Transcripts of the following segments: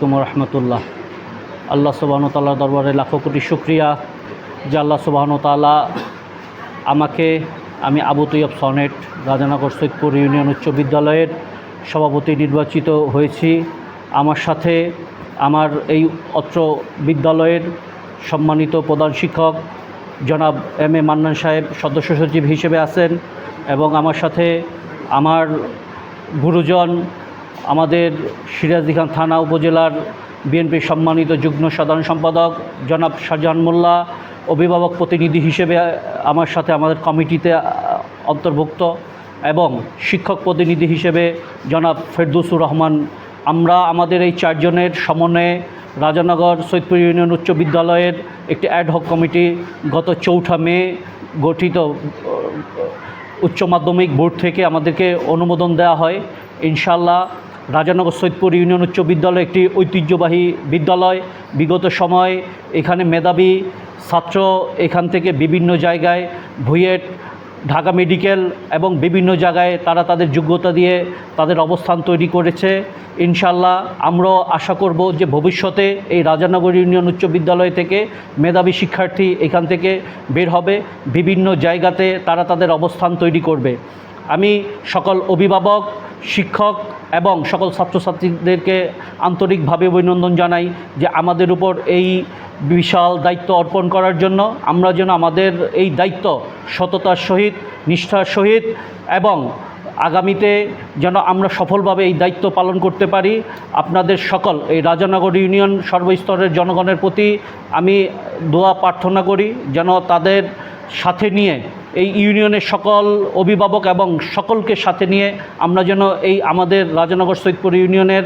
রহমতুল্লাহ। আল্লাহ সুবহানাহু ওয়া তাআলার দরবারে লাখো কোটি শুকরিয়া যে আল্লাহ সুবহানাহু ওয়া তাআলা আমি আবু তৈয়ব সনেট রাজানগর সৈয়দপুর ইউনিয়ন উচ্চ বিদ্যালয়ের সভাপতি নির্বাচিত হয়েছি। আমার সাথে আমার এই অত্র বিদ্যালয়ের সম্মানিত প্রধান শিক্ষক জনাব এম এ মান্নান সাহেব সদস্য সচিব হিসেবে আছেন এবং আমার সাথে আমার গুরুজন আমাদের সিরাজদিখান থানা উপজেলার বিএনপির সম্মানিত যুগ্ম সাধারণ সম্পাদক জনাব শাহজাহান মোল্লা অভিভাবক প্রতিনিধি হিসেবে আমার সাথে আমাদের কমিটিতে অন্তর্ভুক্ত এবং শিক্ষক প্রতিনিধি হিসেবে জনাব ফেরদৌসুর রহমান। আমরা আমাদের এই চারজনের সমন্বয়ে রাজানগর সৈয়দপুর ইউনিয়ন উচ্চ বিদ্যালয়ের একটি অ্যাডহক কমিটি গত 4 মে গঠিত উচ্চ মাধ্যমিক বোর্ড থেকে আমাদেরকে অনুমোদন দেওয়া হয়। ইনশাআল্লাহ রাজানগর সৈয়দপুর ইউনিয়ন উচ্চ বিদ্যালয় একটি ঐতিহ্যবাহী বিদ্যালয়। বিগত সময় এখানে মেধাবী ছাত্র এখান থেকে বিভিন্ন জায়গায় বুয়েট, ঢাকা মেডিকেল এবং বিভিন্ন জায়গায় তারা তাদের যোগ্যতা দিয়ে তাদের অবস্থান তৈরি করেছে। ইনশাআল্লাহ আমরাও আশা করব যে ভবিষ্যতে এই রাজানগর ইউনিয়ন উচ্চ বিদ্যালয় থেকে মেধাবী শিক্ষার্থী এখান থেকে বের হবে, বিভিন্ন জায়গাতে তারা তাদের অবস্থান তৈরি করবে। আমি সকল অভিভাবক, শিক্ষক এবং সকল ছাত্রছাত্রীদেরকে আন্তরিকভাবে অভিনন্দন জানাই যে আমাদের উপর এই বিশাল দায়িত্ব অর্পণ করার জন্য। আমরা যেন আমাদের এই দায়িত্ব সততার সহিত, নিষ্ঠার সহিত এবং আগামীতে যেন আমরা সফলভাবে এই দায়িত্ব পালন করতে পারি। আপনাদের সকল এই রাজানগর ইউনিয়ন সর্বস্তরের জনগণের প্রতি আমি দোয়া প্রার্থনা করি যেন তাদের সাথে নিয়ে এই ইউনিয়নের সকল অভিভাবক এবং সকলকে সাথে নিয়ে আমরা যেন এই আমাদের রাজানগর সৈয়দপুর ইউনিয়নের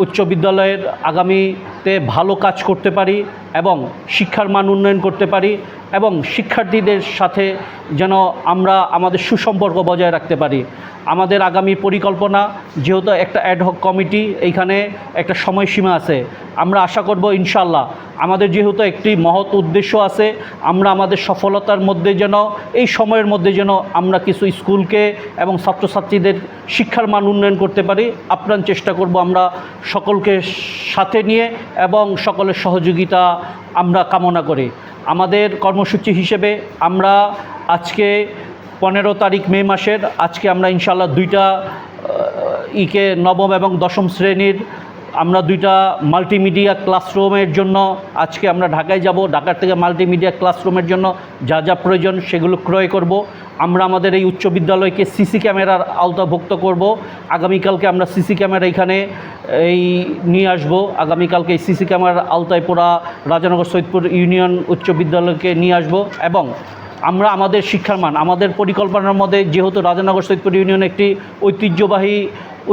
উচ্চ বিদ্যালয়ের আগামীতে ভালো কাজ করতে পারি এবং শিক্ষার মান উন্নয়ন করতে পারি এবং শিক্ষার্থীদের সাথে যেন আমরা আমাদের সুসম্পর্ক বজায় রাখতে পারি। আমাদের আগামী পরিকল্পনা, যেহেতু একটা অ্যাডহক কমিটি, এইখানে একটা সময়সীমা আছে। আমরা আশা করব ইনশাআল্লাহ আমাদের যেহেতু একটি মহৎ উদ্দেশ্য আছে, আমরা আমাদের সফলতার মধ্যে যেন এই সময়ের মধ্যে যেন আমরা কিছু স্কুলকে এবং ছাত্রছাত্রীদের শিক্ষার মান উন্নয়ন করতে পারি। আপ্রাণ চেষ্টা করব আমরা সকলকে সাথে নিয়ে এবং সকলের সহযোগিতা আমরা কামনা করি। আমাদের কর্মসূচি হিসেবে আমরা আজকে 15 তারিখ মে মাসের আজকে আমরা ইনশাআল্লাহ 2টা নবম এবং দশম শ্রেণীর আমরা 2টা মাল্টিমিডিয়া ক্লাসরুমের জন্য আজকে আমরা ঢাকায় যাব। ঢাকার থেকে মাল্টিমিডিয়া ক্লাসরুমের জন্য যা যা প্রয়োজন সেগুলো ক্রয় করব। আমরা আমাদের এই উচ্চ বিদ্যালয়কে সিসি ক্যামেরার আওতাভুক্ত করব। আগামীকালকে আমরা সিসি ক্যামেরা এখানে নিয়ে আসব। আগামীকালকে এই সিসি ক্যামেরার আওতায় পুরা রাজানগর সৈয়দপুর ইউনিয়ন উচ্চ বিদ্যালয়কে নিয়ে আসব এবং আমরা আমাদের শিক্ষার মান, আমাদের পরিকল্পনার মধ্যে যেহেতু রাজানগর সৈয়দপুর ইউনিয়ন একটি ঐতিহ্যবাহী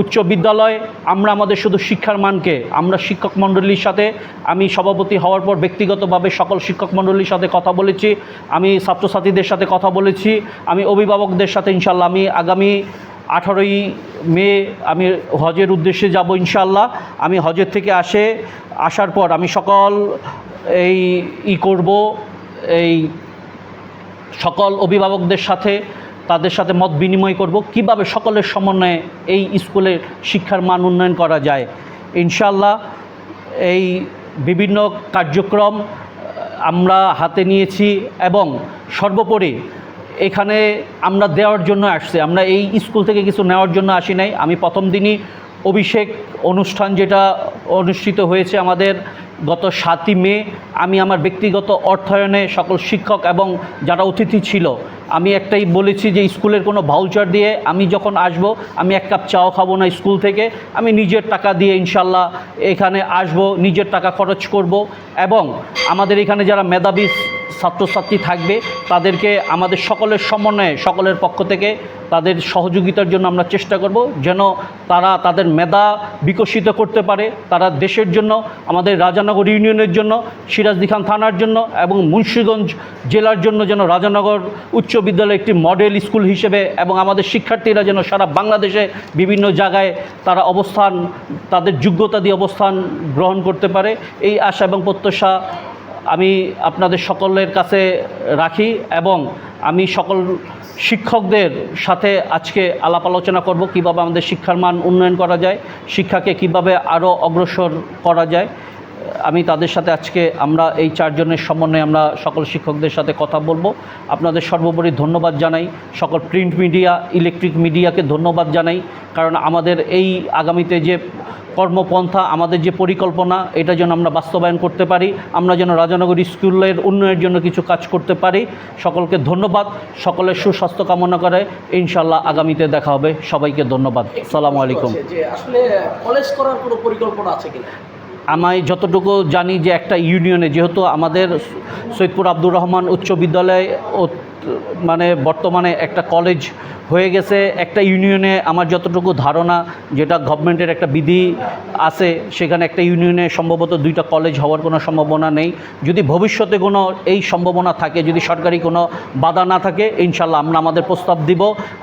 উচ্চ বিদ্যালয়, আমরা আমাদের শুধু শিক্ষার মানকে আমরা শিক্ষক মণ্ডলীর সাথে, আমি সভাপতি হওয়ার পর ব্যক্তিগতভাবে সকল শিক্ষক মণ্ডলীর সাথে কথা বলেছি, আমি ছাত্রছাত্রীদের সাথে কথা বলেছি, আমি অভিভাবকদের সাথে ইনশাআল্লাহ আমি আগামী 18ই মে আমি হজের উদ্দেশ্যে যাব ইনশাআল্লাহ। আমি হজের থেকে আসার পর আমি সকল করব এই সকল অভিভাবকদের সাথে, তাদের সাথে মত বিনিময় করব কিভাবে সকলের সমন্বয়ে এই স্কুলের শিক্ষার মান উন্নয়ন করা যায়। ইনশাআল্লাহ এই বিভিন্ন কার্যক্রম আমরা হাতে নিয়েছি এবং সর্বোপরি এখানে আমরা দেওয়ার জন্য আসছি, আমরা এই স্কুল থেকে কিছু নেওয়ার জন্য আসি নাই। আমি প্রথম দিনই অভিষেক অনুষ্ঠান যেটা অনুষ্ঠিত হয়েছে আমাদের গত 7ই মে, আমি আমার ব্যক্তিগত অর্থায়নে সকল শিক্ষক এবং যারা অতিথি ছিল আমি একটাই বলেছি যে স্কুলের কোনো ভাউচার দিয়ে আমি যখন আসব আমি 1 কাপ চাও খাবো না স্কুল থেকে, আমি নিজের টাকা দিয়ে ইনশাআল্লাহ এখানে আসব, নিজের টাকা খরচ করব এবং আমাদের এখানে যারা মেধাবী ছাত্রছাত্রী থাকবে তাদেরকে আমাদের সকলের সমন্বয়ে সকলের পক্ষ থেকে তাদের সহযোগিতার জন্য আমরা চেষ্টা করব যেন তারা তাদের মেধা বিকশিত করতে পারে, তারা দেশের জন্য, আমাদের রাজানগর ইউনিয়নের জন্য, সিরাজদিখান থানার জন্য এবং মুন্সিগঞ্জ জেলার জন্য যেন রাজানগর উচ্চ বিদ্যালয় একটি মডেল স্কুল হিসেবে এবং আমাদের শিক্ষার্থীরা যেন সারা বাংলাদেশে বিভিন্ন জায়গায় তারা তাদের যোগ্যতা দিয়ে অবস্থান গ্রহণ করতে পারে, এই আশা এবং প্রত্যাশা আমি আপনাদের সকলের কাছে রাখি এবং আমি সকল শিক্ষকদের সাথে আজকে আলাপ আলোচনা করব কীভাবে আমাদের শিক্ষার মান উন্নয়ন করা যায়, শিক্ষাকে কিভাবে আরও অগ্রসর করা যায়। আমি তাদের সাথে আজকে আমরা এই 4 জনের সমন্বয়ে আমরা সকল শিক্ষকদের সাথে কথা বলবো। আপনাদের সর্বোপরি ধন্যবাদ জানাই, সকল প্রিন্ট মিডিয়া, ইলেকট্রিক মিডিয়াকে ধন্যবাদ জানাই, কারণ আমাদের এই আগামীতে যে কর্মপন্থা, আমাদের যে পরিকল্পনা, এটা যেন আমরা বাস্তবায়ন করতে পারি, আমরা যেন রাজানগর স্কুলের উন্নয়নের জন্য কিছু কাজ করতে পারি। সকলকে ধন্যবাদ, সকলের সুস্বাস্থ্য কামনা করে ইনশাআল্লাহ আগামীতে দেখা হবে। সবাইকে ধন্যবাদ। আসসালামু আলাইকুম। যে আসলে কলেজ করার কোনো পরিকল্পনা আছে কিনা? আমি যতটুকু জানি যে একটা ইউনিয়নে, যেহেতু আমাদের সৈয়দপুর আব্দুর রহমান উচ্চ বিদ্যালয় মানে বর্তমানে একটা কলেজ হয়ে গেছে, একটা ইউনিয়নে আমার যতটুকু ধারণা, যেটা গভর্নমেন্টের একটা বিধি আছে, সেখানে একটা ইউনিয়নে সম্ভবত 2টা কলেজ হওয়ার কোনো সম্ভাবনা নেই। যদি ভবিষ্যতে কোনো এই সম্ভাবনা থাকে, যদি সরকারি কোনো বাধা না থাকে, ইনশাল্লাহ আমরা আমাদের প্রস্তাব দিব।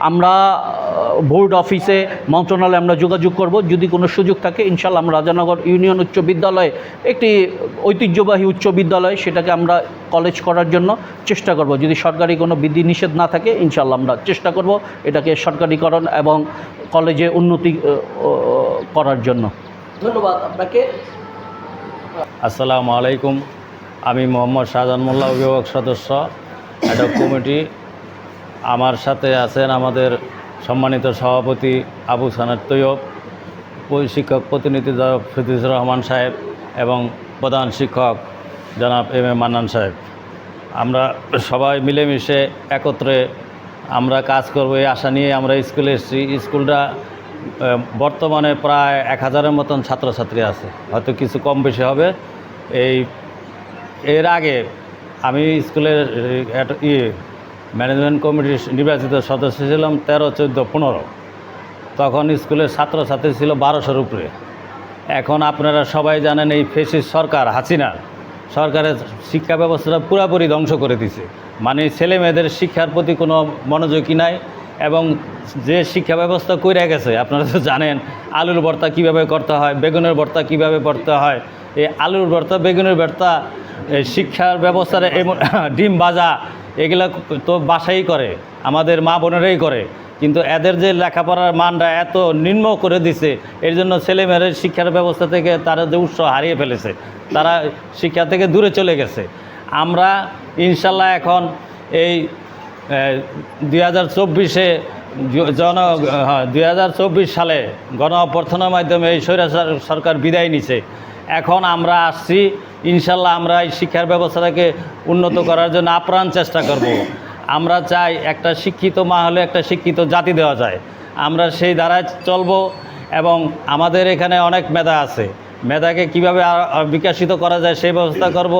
আমরা বোর্ড অফিসে, মন্ত্রণালয়ে আমরা যোগাযোগ করব। যদি কোনো সুযোগ থাকে ইনশাল্লাহ আমরা রাজানগর ইউনিয়ন উচ্চ বিদ্যালয়ে, একটি ঐতিহ্যবাহী উচ্চ বিদ্যালয়, সেটাকে আমরা কলেজ করার জন্য চেষ্টা করব। যদি সরকারি কোনো বিধি নিষেধ না থাকে ইনশাল্লাহ আমরা চেষ্টা করব এটাকে সরকারিকরণ এবং কলেজে উন্নতি করার জন্য। ধন্যবাদ আপনাকে। আসসালামু আলাইকুম। আমি মোহাম্মদ শাহজাহান মোল্লা, অভিভাবক সদস্য, অ্যাডহক কমিটি। আমার সাথে আছেন আমাদের সম্মানিত সভাপতি আবু সানাত তৈয়ব, শিক্ষক প্রতিনিধি জনাব ফিরদৌসুর রহমান সাহেব এবং প্রধান শিক্ষক জনাব এম এ মান্নান সাহেব। আমরা সবাই মিলেমিশে একত্রে আমরা কাজ করব এই আশা নিয়ে আমরা স্কুলে এসেছি। স্কুলটা বর্তমানে প্রায় 1000-এর মতন ছাত্রছাত্রী আছে, হয়তো কিছু কম বেশি হবে। এর আগে আমি স্কুলের ম্যানেজমেন্ট কমিটির নির্বাচিত সদস্য ছিলাম 13, 14, 15। তখন স্কুলের ছাত্রছাত্রী ছিল 1200-এর উপরে। এখন আপনারা সবাই জানেন এই ফ্যাসিস্ট সরকার, হাসিনা সরকারের শিক্ষা ব্যবস্থাটা পুরোপুরি ধ্বংস করে দিছে। মানে ছেলে মেয়েদের শিক্ষার প্রতি কোনো মনোযোগী নাই। এবং যে শিক্ষা ব্যবস্থা কইরা গেছে, আপনারা তো জানেন আলুর ভর্তা কীভাবে করতে হয়, বেগুনের ভর্তা কীভাবে করতে হয়। এই আলুর ভর্তা, বেগুনের ভর্তা, এই শিক্ষার ব্যবস্থার ডিম ভাজা, এগুলো তো বাসাই করে, আমাদের মা বোনেরাই করে। কিন্তু এদের যে লেখাপড়ার মানটা এত নিম্ন করে দিছে, এর জন্য ছেলেমেয়েরা শিক্ষার ব্যবস্থা থেকে তারা যে উৎস হারিয়ে ফেলেছে, তারা শিক্ষা থেকে দূরে চলে গেছে। আমরা ইনশাল্লাহ এখন এই 2024-এ 2024 সালে গণ অভ্যর্থনার মাধ্যমে এই স্বৈরাচার সরকার বিদায় নিছে। এখন আমরা আসছি, ইনশাল্লাহ আমরা এই শিক্ষার ব্যবস্থাটাকে উন্নত করার জন্য আপ্রাণ চেষ্টা করব। আমরা চাই একটা শিক্ষিত মা হলে একটা শিক্ষিত জাতি দেওয়া যায়, আমরা সেই ধারায় চলব। এবং আমাদের এখানে অনেক মেধা আছে, মেধাকে কীভাবে বিকশিত করা যায় সেই ব্যবস্থা করব।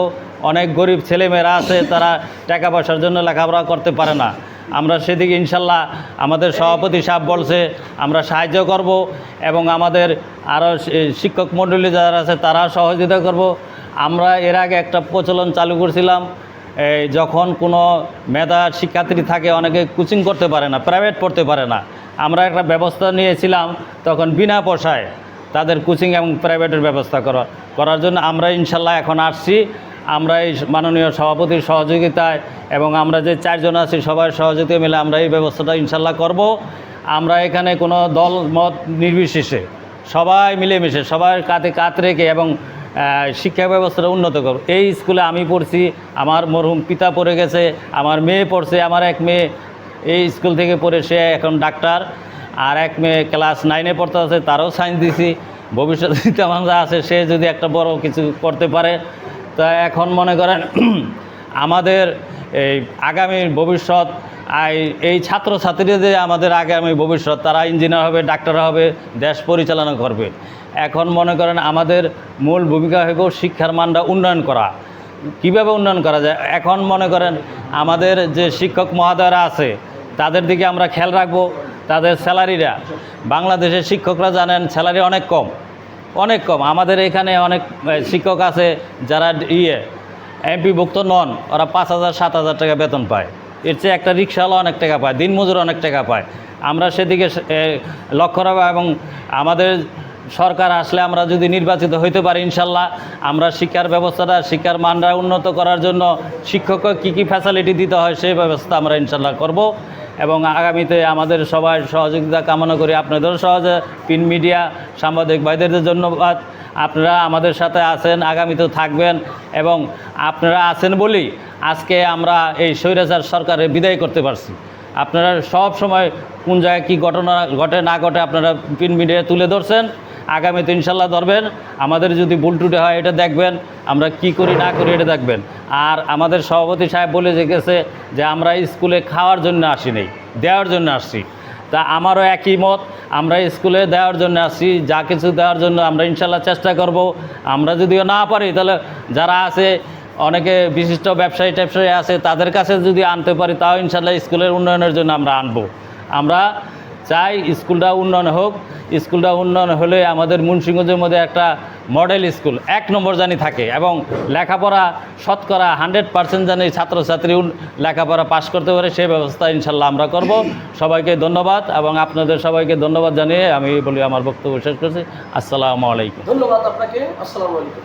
অনেক গরিব ছেলেমেয়েরা আছে, তারা টাকা পয়সার জন্য লেখাপড়া করতে পারে না। আমরা সেদিকে ইনশাল্লাহ আমাদের সভাপতি সাহেব বলছে আমরা সাহায্য করব, এবং আমাদের আরও শিক্ষক মণ্ডলী যারা আছে তারা সহযোগিতা করব। আমরা এর আগে একটা প্রচলন চালু করছিলাম, যখন কোনো মেধা শিক্ষার্থী থাকে, অনেকে কোচিং করতে পারে না, প্রাইভেট পড়তে পারে না, আমরা একটা ব্যবস্থা নিয়েছিলাম তখন বিনা পয়সায় তাদের কোচিং এবং প্রাইভেটের ব্যবস্থা করার জন্য আমরা ইনশাল্লাহ এখন আসছি। আমরা এই মাননীয় সভাপতির সহযোগিতায় এবং আমরা যে 4 জন আছি সবার সহযোগিতা মিলে আমরা এই ব্যবস্থাটা ইনশাল্লাহ করব। আমরা এখানে কোনো দল মত নির্বিশেষে সবাই মিলেমিশে সবার কাঁধে কাঁধ রেখে এবং শিক্ষা ব্যবস্থাটা উন্নত করব। এই স্কুলে আমি পড়ছি, আমার মরহুম পিতা পড়ে গেছে, আমার মেয়ে পড়ছে, আমার এক মেয়ে এই স্কুল থেকে পড়ে সে এখন ডাক্তার, আর এক মেয়ে ক্লাস 9-এ পড়তে আছে, তারও সায়েন্স দিছি। ভবিষ্যতে চিন্তাভাবনা আছে সে যদি একটা বড় কিছু করতে পারে। তা এখন মনে করেন আমাদের এই আগামী ভবিষ্যৎ, এই ছাত্রছাত্রীদের আমাদের আগামী ভবিষ্যৎ, তারা ইঞ্জিনিয়ার হবে, ডাক্তার হবে, দেশ পরিচালনা করবে। এখন মনে করেন আমাদের মূল ভূমিকা হইব শিক্ষার মানটা উন্নয়ন করা। কিভাবে উন্নয়ন করা যায়, এখন মনে করেন আমাদের যে শিক্ষক মহোদয়রা আছে তাদের দিকে আমরা খেয়াল রাখবো। তাদের স্যালারিরা, বাংলাদেশের শিক্ষকরা জানেন স্যালারি অনেক কম, অনেক কম। আমাদের এখানে অনেক শিক্ষক আছে যারা এমপিভুক্ত নন, ওরা 5000-7000 টাকা বেতন পায়। এর চেয়ে একটা রিক্সাওয়ালা অনেক টাকা পায়, দিনমজুর অনেক টাকা পায়। আমরা সেদিকে লক্ষ্য রাখবো এবং আমাদের সরকার আসলে আমরা যদি নির্বাচিত হইতে পারি ইনশাল্লাহ আমরা শিক্ষার ব্যবস্থাটা শিক্ষার মানটা উন্নত করার জন্য শিক্ষককে কী কী ফ্যাসিলিটি দিতে হয় সেই ব্যবস্থা আমরা ইনশাল্লাহ করব এবং আগামীতে আমাদের সবার সহযোগিতা কামনা করি। আপনাদেরও সহজে প্রিন্ট মিডিয়া সাংবাদিক ভাইদের ধন্যবাদ। আপনারা আমাদের সাথে আছেন, আগামীতেও থাকবেন এবং আপনারা আছেন বলেই আজকে আমরা এই স্বৈরাচার সরকারের বিদায় করতে পারছি। আপনারা সব সময় কোন জায়গায় কী ঘটনা ঘটে না ঘটে আপনারা প্রিন্ট মিডিয়ায় তুলে ধরছেন, আগামীতে ইনশাল্লাহ ধরবেন। আমাদের যদি ভুল টুটে হয় এটা দেখবেন, আমরা কি করি না করি এটা দেখবেন। আর আমাদের সভাপতি সাহেব বলে গেছে যে আমরা স্কুলে খাওয়ার জন্য আসি নাই, দেওয়ার জন্য আসছি। তা আমারও একই মত, আমরা স্কুলে দেওয়ার জন্য আসছি, যা কিছু দেওয়ার জন্য আমরা ইনশাল্লাহ চেষ্টা করব। আমরা যদিও না পারি তাহলে যারা আছে অনেকে বিশিষ্ট ব্যবসায়ী ট্যাবসায়ী আছে তাদের কাছে যদি আনতে পারি তাও ইনশাল্লাহ স্কুলের উন্নয়নের জন্য আমরা আনবো। আমরা চাই স্কুলটা উন্নয়ন হোক, স্কুলটা উন্নয়ন হলে আমাদের মুন্সিগঞ্জের মধ্যে একটা মডেল স্কুল 1 নম্বর জানি থাকে এবং লেখাপড়া শতকরা 100% জানি ছাত্রছাত্রী লেখাপড়া পাশ করতে পারে, সেই ব্যবস্থা ইনশাল্লাহ আমরা করব। সবাইকে ধন্যবাদ এবং আপনাদের সবাইকে ধন্যবাদ জানিয়ে আমি বলি আমার বক্তব্য শেষ করছি। আসসালামু আলাইকুম। ধন্যবাদ আপনাকে। আসসালামু আলাইকুম।